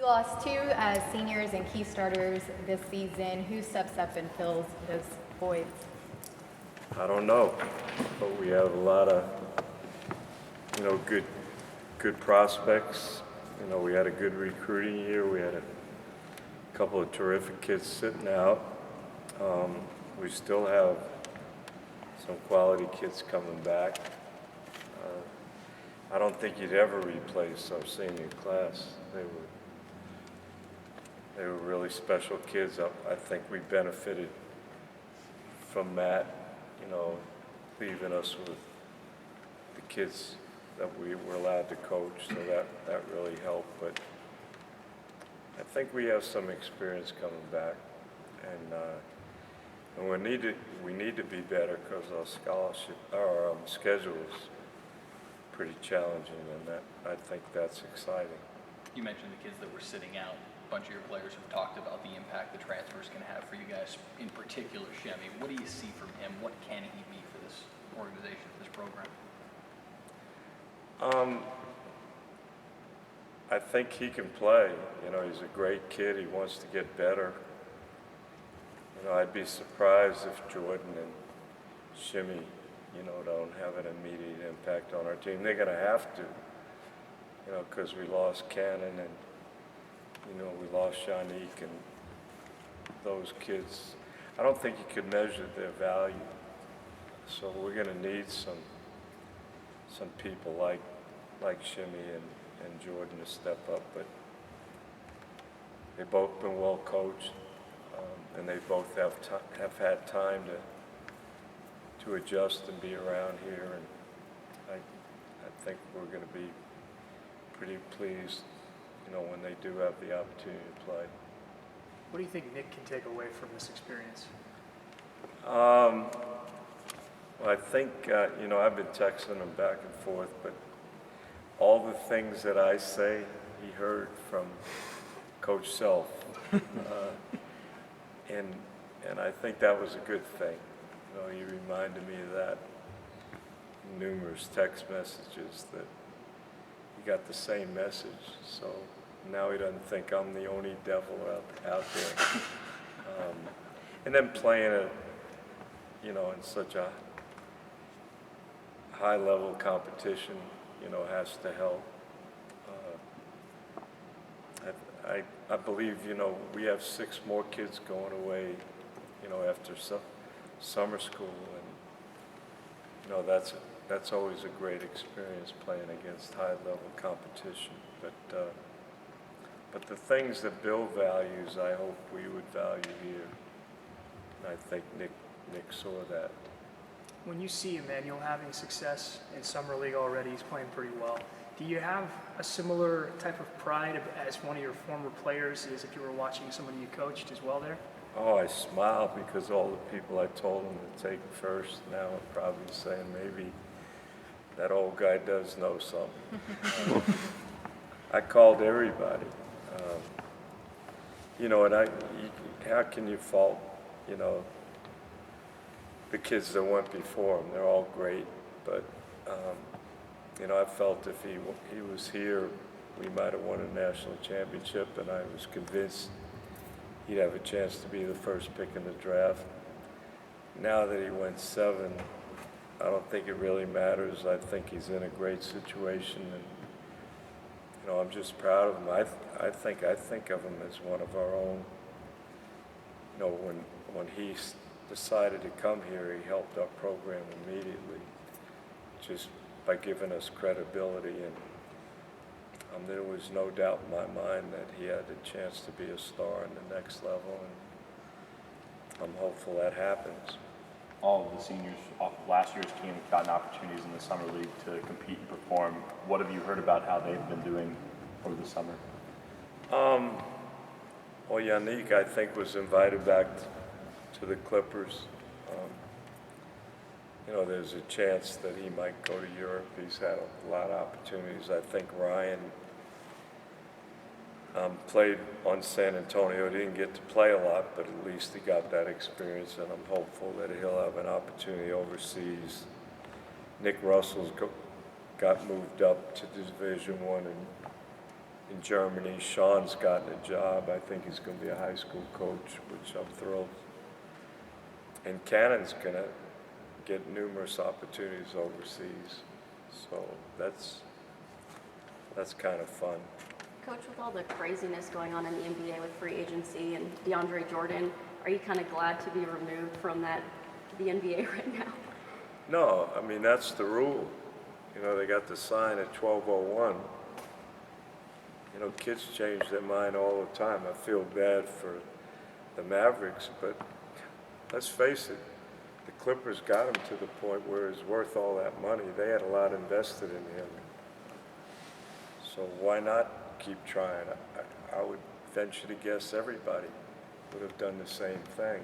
lost two seniors and key starters this season. Who steps up and fills those voids? I don't know, but we have a lot of, good prospects. We had a good recruiting year. We had a couple of terrific kids sitting out. We still have some quality kids coming back. I don't think you'd ever replace our senior class. They were really special kids. I think we benefited from Matt, leaving us with the kids that we were allowed to coach, so that really helped. But I think we have some experience coming back, and we need to be better because our schedule is pretty challenging, and I think that's exciting. You mentioned the kids that were sitting out. A bunch of your players have talked about the impact the transfers can have for you guys, in particular Shemi. What do you see from him? What can he be for this organization, for this program? I think he can play. He's a great kid. He wants to get better. I'd be surprised if Jordan and Shimi, don't have an immediate impact on our team. They're going to have to, because we lost Cannon and, we lost Shanique and those kids. I don't think you could measure their value. So we're going to need some people like Shimi and Jordan to step up. But they've both been well coached, and they both have had time to adjust and be around here. And I think we're going to be pretty pleased, when they do have the opportunity to play. What do you think Nick can take away from this experience? Well, I think, I've been texting him back and forth, but all the things that I say, he heard from Coach Self. And I think that was a good thing. He reminded me of that in numerous text messages, that he got the same message. So now he doesn't think I'm the only devil out there. And then playing it, in such a high-level competition, has to help. I believe, we have 6 more kids going away, after summer school, and that's always a great experience, playing against high-level competition. But the things that Bill values, I hope we would value here, and I think Nick saw that. When you see Emmanuel having success in Summer League already, he's playing pretty well. Do you have a similar type of pride as one of your former players is if you were watching somebody you coached as well there? Oh, I smile because all the people I told him to take first now are probably saying maybe that old guy does know something. I called everybody. How can you fault, the kids that went before him? They're all great, but I felt if he was here, we might have won a national championship, and I was convinced he'd have a chance to be the first pick in the draft. Now that he went 7, I don't think it really matters. I think he's in a great situation, and I'm just proud of him. I think of him as one of our own. When he decided to come here, he helped our program immediately, just by giving us credibility, and there was no doubt in my mind that he had a chance to be a star in the next level, and I'm hopeful that happens. All of the seniors off of last year's team have gotten opportunities in the summer league to compete and perform. What have you heard about how they've been doing over the summer? Well, Yannick, I think, was invited back to the Clippers. There's a chance that he might go to Europe. He's had a lot of opportunities. I think Ryan played on San Antonio. He didn't get to play a lot, but at least he got that experience, and I'm hopeful that he'll have an opportunity overseas. Nick Russell's got moved up to Division I, and in Germany. Sean's gotten a job. I think he's going to be a high school coach, which I'm thrilled. And Cannon's going to get numerous opportunities overseas. So that's kind of fun. Coach, with all the craziness going on in the NBA with free agency and DeAndre Jordan, are you kind of glad to be removed from the NBA right now? No, I mean, that's the rule. You know, they got the sign at 12:01. You know, kids change their mind all the time. I feel bad for the Mavericks, but let's face it, the Clippers got him to the point where it's worth all that money. They had a lot invested in him. So why not keep trying? I would venture to guess everybody would have done the same thing.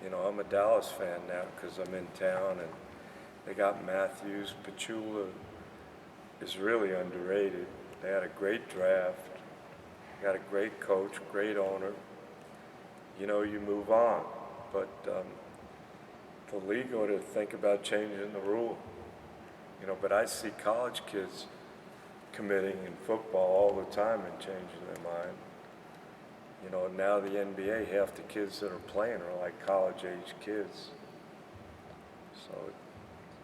You know, I'm a Dallas fan now because I'm in town, and they got Matthews. Pachula is really underrated. They had a great draft, got a great coach, great owner. You know, you move on. But the league ought to think about changing the rule. You know, but I see college kids committing in football all the time and changing their mind. You know, now the NBA, half the kids that are playing are like college-age kids. So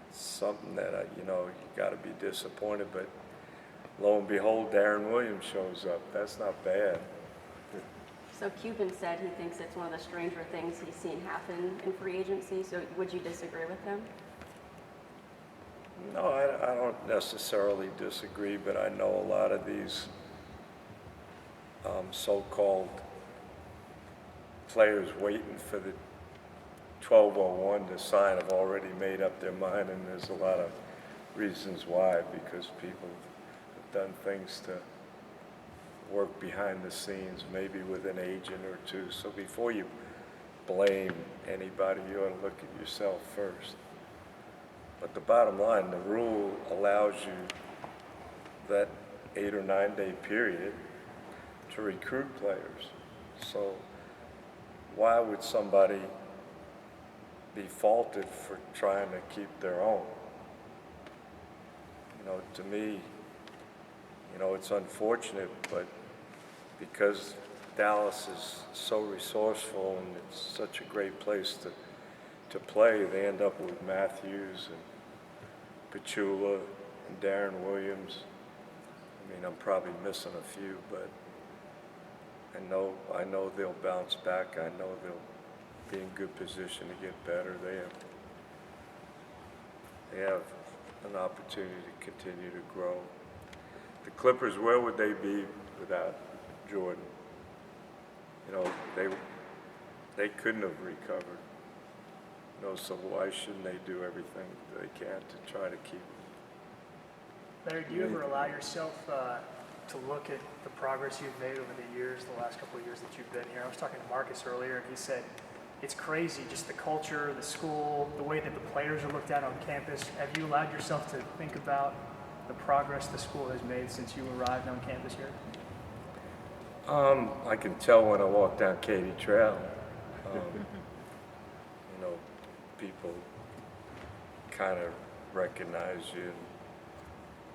it's something that, you know, you got to be disappointed. But lo and behold, Darren Williams shows up. That's not bad. So Cuban said he thinks it's one of the stranger things he's seen happen in free agency. So would you disagree with him? No, I don't necessarily disagree, but I know a lot of these so-called players waiting for the 12:01 to sign have already made up their mind, and there's a lot of reasons why, because people have done things to work behind the scenes, maybe with an agent or two. So before you blame anybody, you ought to look at yourself first. But the bottom line, the rule allows you that 8 or 9 day period to recruit players. So why would somebody be faulted for trying to keep their own? You know, to me, you know, it's unfortunate, but because Dallas is so resourceful and it's such a great place to play, they end up with Matthews and Pachula and Darren Williams. I mean, I'm probably missing a few, but I know they'll bounce back. I know they'll be in good position to get better. They have an opportunity to continue to grow. The Clippers, where would they be without Jordan? You know, they couldn't have recovered. You know, so why shouldn't they do everything they can to try to keep him? Larry, do you ever allow yourself to look at the progress you've made over the years, the last couple of years that you've been here? I was talking to Marcus earlier, and he said it's crazy, just the culture, the school, the way that the players are looked at on campus. Have you allowed yourself to think about the progress the school has made since you arrived on campus here? I can tell when I walk down Katy Trail. You know, people kind of recognize you.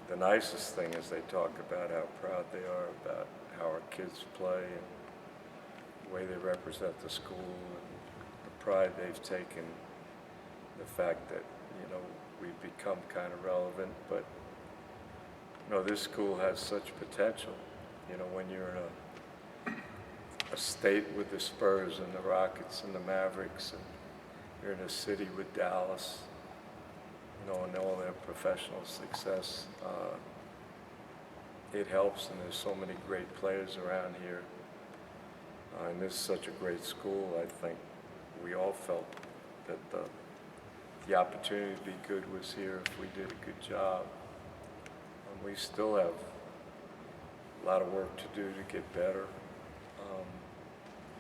The nicest thing is they talk about how proud they are about how our kids play and the way they represent the school and the pride they've taken, the fact that, you know, we've become kind of relevant. But, you know, this school has such potential. You know, when you're in a state with the Spurs and the Rockets and the Mavericks, and you're in a city with Dallas, you know, and all their professional success, it helps, and there's so many great players around here. And this is such a great school. I think we all felt that the opportunity to be good was here if we did a good job. And we still have a lot of work to do to get better.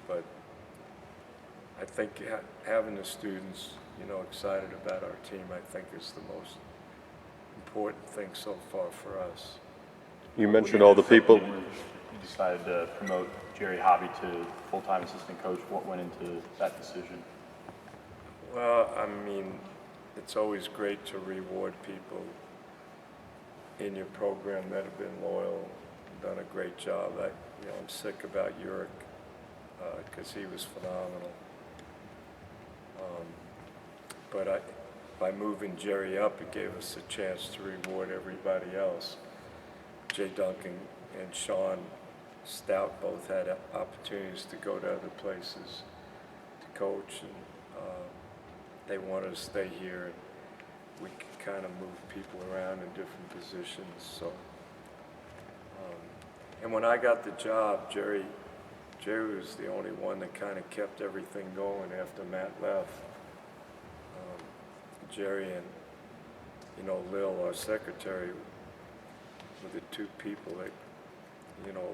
But I think having the students, you know, excited about our team, I think is the most important thing so far for us. You mentioned all the people. You decided to promote Jerry Hobby to full-time assistant coach. What went into that decision? Well, I mean, it's always great to reward people in your program that have been loyal, done a great job. I'm sick about Uric because he was phenomenal. But by moving Jerry up, it gave us a chance to reward everybody else. Jay Duncan and Sean Stout both had opportunities to go to other places to coach, and they wanted to stay here, and we could kind of move people around in different positions. So, and when I got the job, Jerry was the only one that kind of kept everything going after Matt left. Jerry and Lil, our secretary, were the two people that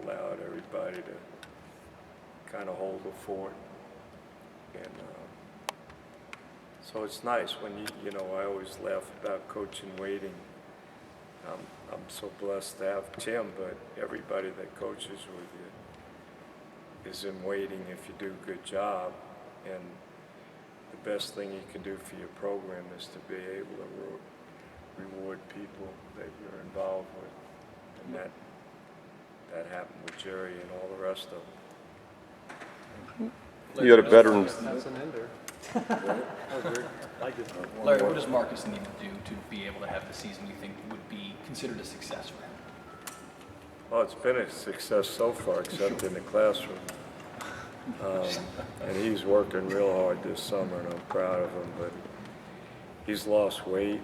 allowed everybody to kind of hold the fort. And so it's nice when I always laugh about coaching waiting. I'm so blessed to have Tim, but everybody that coaches with you is in waiting if you do a good job. And the best thing you can do for your program is to be able to reward people that you're involved with. And that happened with Jerry and all the rest of them. You had a veteran. That's an ender. Larry, what does Marcus need to do to be able to have the season you think would be considered a success for him? Well, it's been a success so far, except in the classroom. And he's working real hard this summer, and I'm proud of him. But he's lost weight.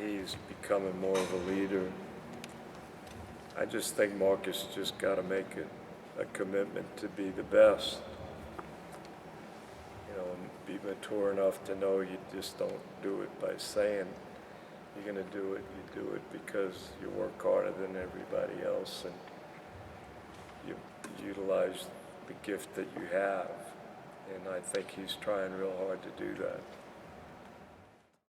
He's becoming more of a leader. I just think Marcus just got to make it a commitment to be the best. And be mature enough to know you just don't do it by saying you're going to do it. You do it because you work harder than everybody else, and you utilize the gift that you have. And I think he's trying real hard to do that.